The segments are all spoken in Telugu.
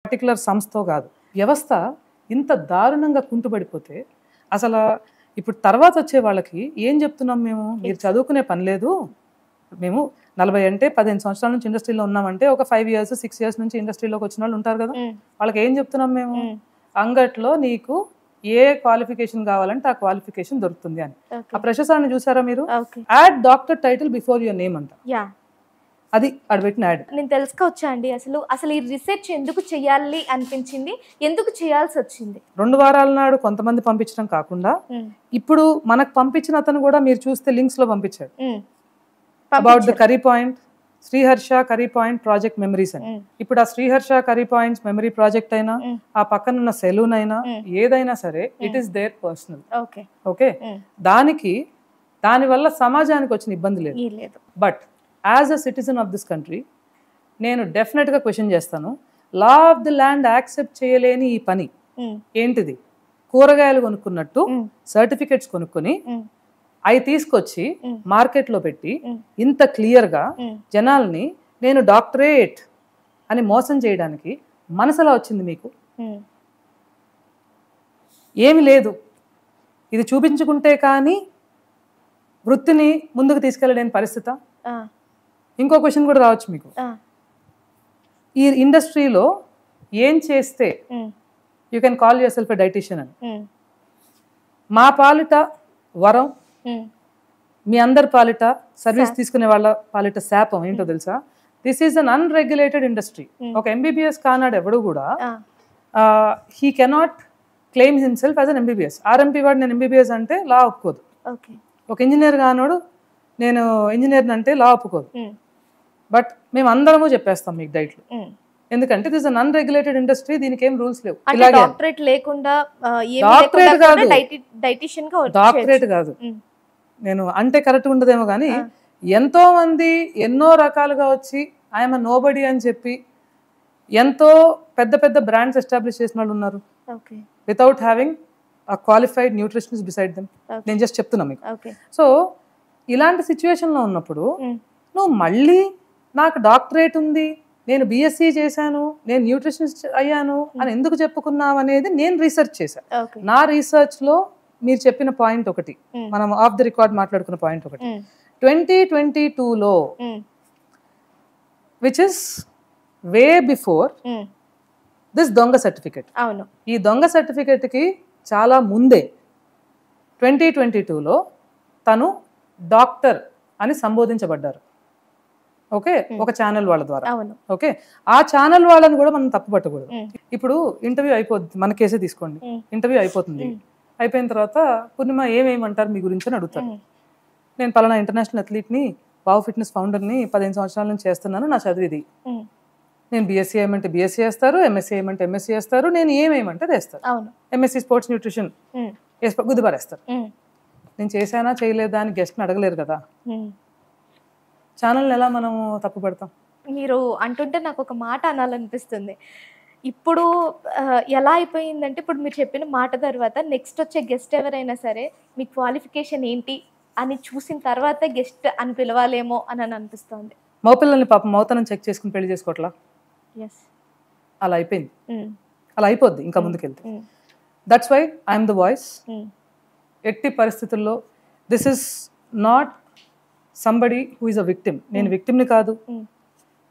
పర్టికులర్ సంస్థతో కాదు. వ్యవస్థ ఇంత దారుణంగా కుంటుపడిపోతే అసలు ఇప్పుడు తర్వాత వచ్చే వాళ్ళకి ఏం చెప్తున్నాం మేము? మీరు చదువుకునే పని లేదు, మేము 40 అంటే 15 సంవత్సరాల నుంచి ఇండస్ట్రీలో ఉన్నామంటే ఒక 5 years 6 years నుంచి ఇండస్ట్రీలోకి వచ్చిన వాళ్ళు ఉంటారు కదా, వాళ్ళకి ఏం చెప్తున్నాం మేము? అంగట్లో నీకు ఏ క్వాలిఫికేషన్ కావాలంటే ఆ క్వాలిఫికేషన్ దొరుకుతుంది అని. ఆ ప్రొఫెసర్ని చూసారా మీరు? Add doctor title before your name అంట. అది అడబెట్టిన యాడ్. నేను తెలుసుకోవచ్చా అండి అసలు ఈ రీసెర్చ్ ఎందుకు చేయాలి అనిపించింది, ఎందుకు చేయాల్సి వచ్చింది? 2 వారాల నాడు కొంతమంది పంపించడం కాకుండా ఇప్పుడు మనకు పంపించిన అతను కూడా మీరు చూస్తే లింక్స్ లో పంపించాడు. About the curry point, Sriharsha curry point project memories అని. ఇప్పుడు ఆ Sriharsha curry points memory project అయినా ఆ పక్కన ఉన్న సెలూన్ అయినా ఏదైనా సరే it is there personal. Okay, దానివల్ల సమాజానికి వచ్చిన ఇబ్బంది లేదు. But as a citizen of this country నేను డెఫినెట్గా క్వశ్చన్ చేస్తాను. Law of the land accept చేయలేని ఈ పని ఏంటిది? కూరగాయలు కొనుక్కున్నట్టు సర్టిఫికెట్స్ కొనుక్కొని అవి తీసుకొచ్చి మార్కెట్లో పెట్టి ఇంత క్లియర్గా జనాల్ని నేను డాక్టరేట్ అని మోసం చేయడానికి మనసులా వచ్చింది మీకు? ఏమి లేదు. ఇది చూపించుకుంటే కానీ వృత్తిని ముందుకు తీసుకెళ్ళలేని పరిస్థితి. ఇంకో క్వశ్చన్ కూడా రావచ్చు మీకు. ఈ ఇండస్ట్రీలో ఏం చేస్తే you can call yourself a dietitian అని. మా పాలిట వరం, మీ అందరి పాలిట సర్వీస్ తీసుకునే వాళ్ళ పాలిట శాపం ఏంటో తెలుసా? This is an unregulated industry. ఒక MBBS కానాడు ఎవడు కూడా he cannot claim himself as an MBBS. RMP వాడు నేను MBBS అంటే లా ఒప్పుకోదు. ఒక ఇంజనీర్ కానోడు నేను ఇంజనీర్ అంటే లా ఒప్పుకోదు. బట్ మేము అందరము చెప్పేస్తాం మీకు డైట్లు, ఎందుకంటే దిస్ అన్ అన్రెగ్యులేటెడ్ ఇండస్ట్రీ, దీనికి ఏం రూల్స్ లేవు. డాక్టరేట్ లేకుండా డాక్టరేట్ కాదు, నేను అంటే కరెక్ట్ ఉండదేమో కానీ ఎంతో మంది ఎన్నో రకాలుగా వచ్చి ఐఎమ్ అ నోబడీ అని చెప్పి ఎంతో పెద్ద పెద్ద బ్రాండ్స్ ఎస్టాబ్లిష్ చేసిన వాళ్ళు ఉన్నారు without having a qualified nutritionist beside them. నేను జస్ట్ చెప్తున్నా మీకు. సో ఇలాంటి సిచ్యువేషన్లో ఉన్నప్పుడు నువ్వు మళ్ళీ నాకు డాక్టరేట్ ఉంది, నేను BSc చేశాను, నేను న్యూట్రిషనిస్ట్ అయ్యాను అని ఎందుకు చెప్పుకున్నావు అనేది నేను రీసెర్చ్ చేశాను. నా రీసెర్చ్లో మీరు చెప్పిన పాయింట్ ఒకటి, మనం ఆఫ్ ది రికార్డ్ మాట్లాడుకున్న పాయింట్ ఒకటి, 2022లో which is way before this దొంగ సర్టిఫికెట్. ఈ దొంగ సర్టిఫికెట్కి చాలా ముందే 2022లో తను డాక్టర్ అని సంబోధించబడ్డారు. ఓకే, ఒక ఛానల్ వాళ్ళ ద్వారా. ఓకే, ఆ ఛానల్ వాళ్ళని కూడా మనం తప్పు పట్టకూడదు. ఇప్పుడు ఇంటర్వ్యూ అయిపోతుంది, మన కేసే తీసుకోండి, ఇంటర్వ్యూ అయిపోతుంది. అయిపోయిన తర్వాత పూర్ణిమ ఏమేమంటారు మీ గురించి అని అడుగుతారు. నేను పలానా ఇంటర్నేషనల్ అథ్లీట్ని, వావ్ ఫిట్నెస్ ఫౌండర్ని, 15 సంవత్సరాల నుంచి చేస్తున్నాను, నా చదివిది. నేను BSc ఏమంటే BSc చేస్తారు, MSc ఏమంటే MSc చేస్తారు, నేను ఏమేమంటే తెస్తారు. MSc స్పోర్ట్స్ న్యూట్రిషన్ గుద్దుబారేస్తారు. నేను చేశానా చేయలేదా అని గెస్ట్ని అడగలేరు కదా. ఛానల్ని ఎలా మనము తప్పు పడతాం? మీరు అంటుంటే నాకు ఒక మాట అనాలనిపిస్తుంది. ఇప్పుడు ఎలా అయిపోయిందంటే, ఇప్పుడు మీరు చెప్పిన మాట తర్వాత నెక్స్ట్ వచ్చే గెస్ట్ ఎవరైనా సరే మీ క్వాలిఫికేషన్ ఏంటి అని చూసిన తర్వాత గెస్ట్ అని పిలవాలేమో అని అనిపిస్తుంది. మగపిల్లల్ని పాపం మౌతనం చెక్ చేసుకుని పెళ్లి చేసుకోవట్లా? అలా అయిపోయింది, అలా అయిపోద్ది ఇంకా ముందుకెళ్తే. That's why I'm the voice. ఎట్టి పరిస్థితుల్లో this is not somebody who is a victim. నేను విక్టిమ్ని కాదు,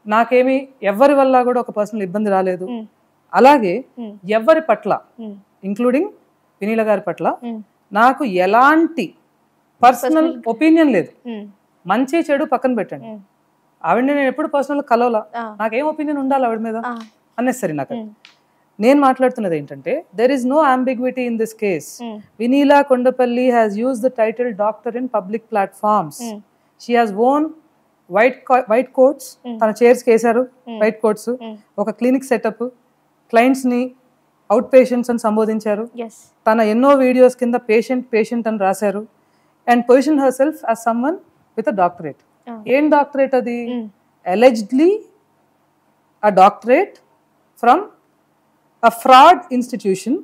నాకేమి ఎవరి వల్ల కూడా ఒక పర్సనల్ ఇబ్బంది రాలేదు. అలాగే ఎవరి పట్ల ఇంక్లూడింగ్ వినీల గారి పట్ల నాకు ఎలాంటి పర్సనల్ ఒపీనియన్ లేదు. మంచి చెడు పక్కన పెట్టండి, ఆవిడని నేను ఎప్పుడు పర్సనల్ కలవలా, నాకేం ఒపీనియన్ ఉండాలి ఆవిడ మీద అన్నెసరీ నాకు. నేను మాట్లాడుతున్నది ఏంటంటే there is no ambiguity in this case. Vinila Kondapalli has used the title doctor in public platforms. She has own white coats, తన చైర్స్కి వేశారు వైట్ కోట్స్, ఒక క్లినిక్ సెటప్, క్లయింట్స్ని అవుట్ పేషెంట్స్ అని సంబోధించారు, తన ఎన్నో వీడియోస్ కింద పేషెంట్ అని రాశారు, and position herself as someone with a doctorate. ఏం డాక్టరేట్ అది? Allegedly a doctorate from a fraud institution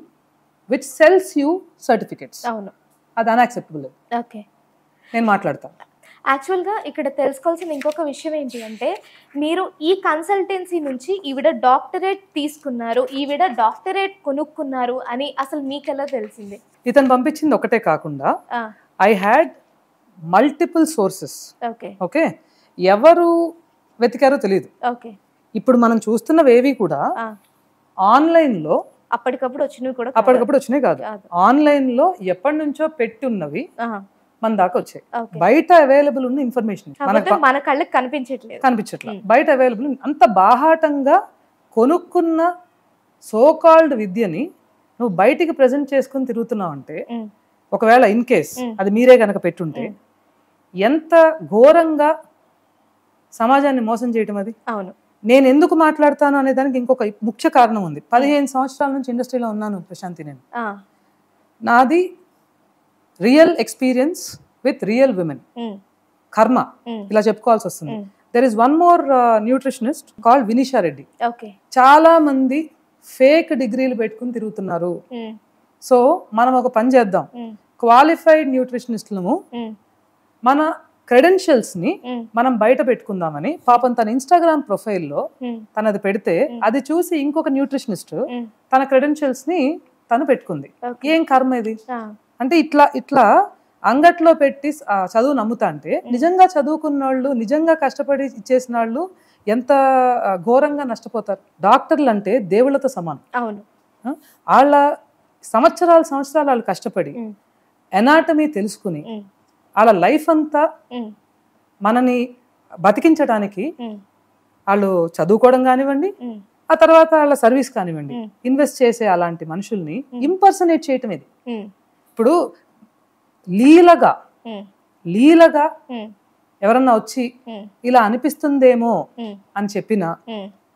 which sells you certificates. అది అన్యాక్సెప్టబుల్. నేను మాట్లాడతాను. యాక్చువల్గా ఇక్కడ తెలుసుకోవాల్సిన ఇంకొక విషయం ఏంటి అంటే, మీరు ఈ కన్సల్టెన్సీ నుంచి ఈవిడ డాక్టరేట్ తీసుకున్నారు, ఈవిడ డాక్టరేట్ కొనుక్కున్నారు అని అసలు మీకు ఎలా తెలిసింది? ఇతను పంపించింది ఒకటే కాకుండా I had multiple sources. Okay okay, ఎవరు వెతికారో తెలియదు. ఓకే, ఇప్పుడు మనం చూస్తున్నవేవి కూడా ఆన్లైన్లో అప్పటికప్పుడు వచ్చినవి కూడా అప్పటికప్పుడు వచ్చినాయి కాదు, ఆన్లైన్లో ఎప్పటి నుంచో పెట్టి ఉన్నవి మన దాకా వచ్చాయి. బయట అవైలబుల్ ఉన్న ఇన్ఫర్మేషన్ మన కళ్ళకి కనిపించట్లా. బయట అవైలబుల్ అంత బాహాటంగా కొనుక్కున్న సోకాల్డ్ విద్యని నువ్వు బయటికి ప్రజెంట్ చేసుకుని తిరుగుతున్నావు అంటే, ఒకవేళ ఇన్ కేస్ అది మీరే కనుక పెట్టుంటే ఎంత ఘోరంగా సమాజాన్ని మోసం చేయటం అది. అవును, నేను ఎందుకు మాట్లాడతాను అనే దానికి ఇంకొక ముఖ్య కారణం ఉంది. 15 సంవత్సరాల నుంచి ఇండస్ట్రీలో ఉన్నాను ప్రశాంతి. నేను నాది real experience with real women, కర్మ ఇలా చెప్పుకోవాల్సి వస్తుంది. There is one more nutritionist called Vinisha Reddy. చాలా మంది ఫేక్ డిగ్రీలు పెట్టుకుని తిరుగుతున్నారు. సో మనం ఒక పని చేద్దాం, క్వాలిఫైడ్ న్యూట్రిషనిస్టులము మన క్రెడెన్షియల్స్ ని మనం బయట పెట్టుకుందామని పాపం తన ఇన్స్టాగ్రామ్ ప్రొఫైల్లో తనది పెడితే అది చూసి ఇంకొక న్యూట్రిషనిస్ట్ తన క్రెడెన్షియల్స్ ని తను పెట్టుకుంది. ఏం కర్మ ఇది అంటే, ఇట్లా అంగట్లో పెట్టి చదువు నమ్ముతా అంటే నిజంగా చదువుకున్న వాళ్ళు, నిజంగా కష్టపడి ఇచ్చేసిన వాళ్ళు ఎంత ఘోరంగా నష్టపోతారు. డాక్టర్లు అంటే దేవుళ్ళతో సమానం. అవును, వాళ్ళ సంవత్సరాలు వాళ్ళు కష్టపడి ఎనాటమీ తెలుసుకుని వాళ్ళ లైఫ్ అంతా మనని బతికించడానికి వాళ్ళు చదువుకోవడం కానివ్వండి, ఆ తర్వాత వాళ్ళ సర్వీస్ కానివ్వండి, ఇన్వెస్ట్ చేసే అలాంటి మనుషుల్ని ఇంపర్సనేట్ చేయటం ఇది. ఇప్పుడు లీలగా ఎవరన్నా వచ్చి ఇలా అనిపిస్తుందేమో అని చెప్పినా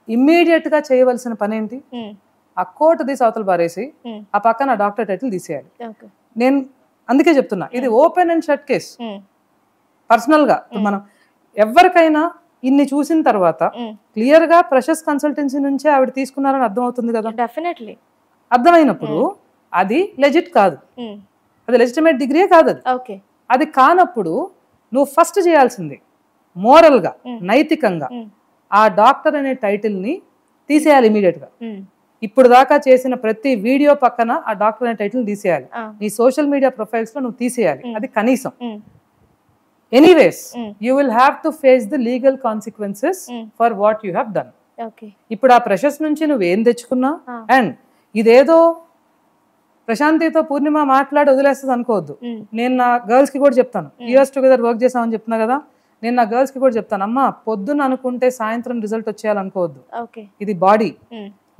ఇమ్మీడియట్ గా చేయవలసిన పని ఏంటి? ఆ కోట్ తీసి అవతల పారేసి ఆ పక్కన డాక్టర్ టైటిల్ తీసేయాలి. నేను అందుకే చెప్తున్నా, ఇది open and shut case. Personal గా మనం ఎవరికైనా ఇన్ని చూసిన తర్వాత క్లియర్ గా ప్రెషస్ కన్సల్టెన్సీ నుంచే ఆవిడ తీసుకున్నారని అర్థమవుతుంది కదా. డెఫినెట్లీ అర్థమైనప్పుడు అది లెజిట్ కాదు, అది లెజిటిమేట్ డిగ్రీయే కాదు. అది అది కానప్పుడు నువ్వు ఫస్ట్ చేయాల్సింది మోరల్ గా, నైతికంగా ఆ డాక్టర్ అనే టైటిల్ ని తీసేయాలి ఇమీడియట్ గా. ఇప్పుడు దాకా చేసిన ప్రతి వీడియో పక్కన ఆ డాక్టర్ అనే టైటిల్ తీసేయాలి. నీ సోషల్ మీడియా ప్రొఫైల్స్ లో నువ్వు తీసేయాలి, అది కనీసం. Anyways you will have to face the legal consequences for what you have done. ఇప్పుడు ఆ ప్రెషర్స్ నుంచి నువ్వేం తెచ్చుకున్నా, అండ్ ఇదేదో ప్రశాంతితో పూర్ణిమ మాట్లాడి వదిలేస్తుంది అనుకోవద్దు. నేను నా గర్ల్స్ కి కూడా చెప్తాను, ఇయర్స్ టుగెదర్ వర్క్ చేసామని చెప్తున్నా కదా, నేను నా గర్ల్స్ కి కూడా చెప్తాను, అమ్మా పొద్దున్న అనుకుంటే సాయంత్రం రిజల్ట్ వచ్చేయాలనుకోవద్దు. ఇది బాడీ,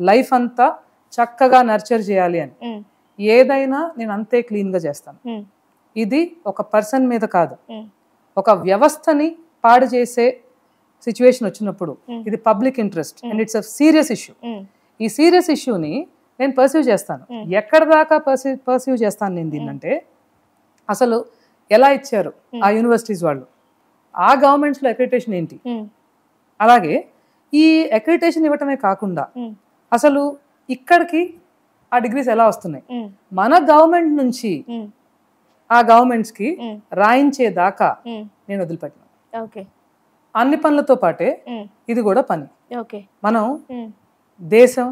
లైఫ్ అంతా చక్కగా నర్చర్ చేయాలి అని. ఏదైనా నేను అంతే క్లీన్ గా చేస్తాను. ఇది ఒక పర్సన్ మీద కాదు, ఒక వ్యవస్థని పాడు చేసే సిచ్యువేషన్ వచ్చినప్పుడు ఇది public interest and it's a serious issue. ఈ సీరియస్ ఇష్యూని నేను పర్సీవ్ చేస్తాను. ఎక్కడ దాకా పర్సీవ్ చేస్తాను నేను దీన్నంటే, అసలు ఎలా ఇచ్చారు ఆ యూనివర్సిటీస్ వాళ్ళు, ఆ గవర్నమెంట్స్ లో అక్రిడిటేషన్ ఏంటి, అలాగే ఈ అక్రిడిటేషన్ ఇవ్వటమే కాకుండా అసలు ఇక్కడికి ఆ డిగ్రీస్ ఎలా వస్తున్నాయి, మన గవర్నమెంట్ నుంచి ఆ గవర్నమెంట్స్ కి రాయించేదాకా నేను వదిలిపెట్టిన. అన్ని పనులతో పాటే ఇది కూడా పని. మనం దేశం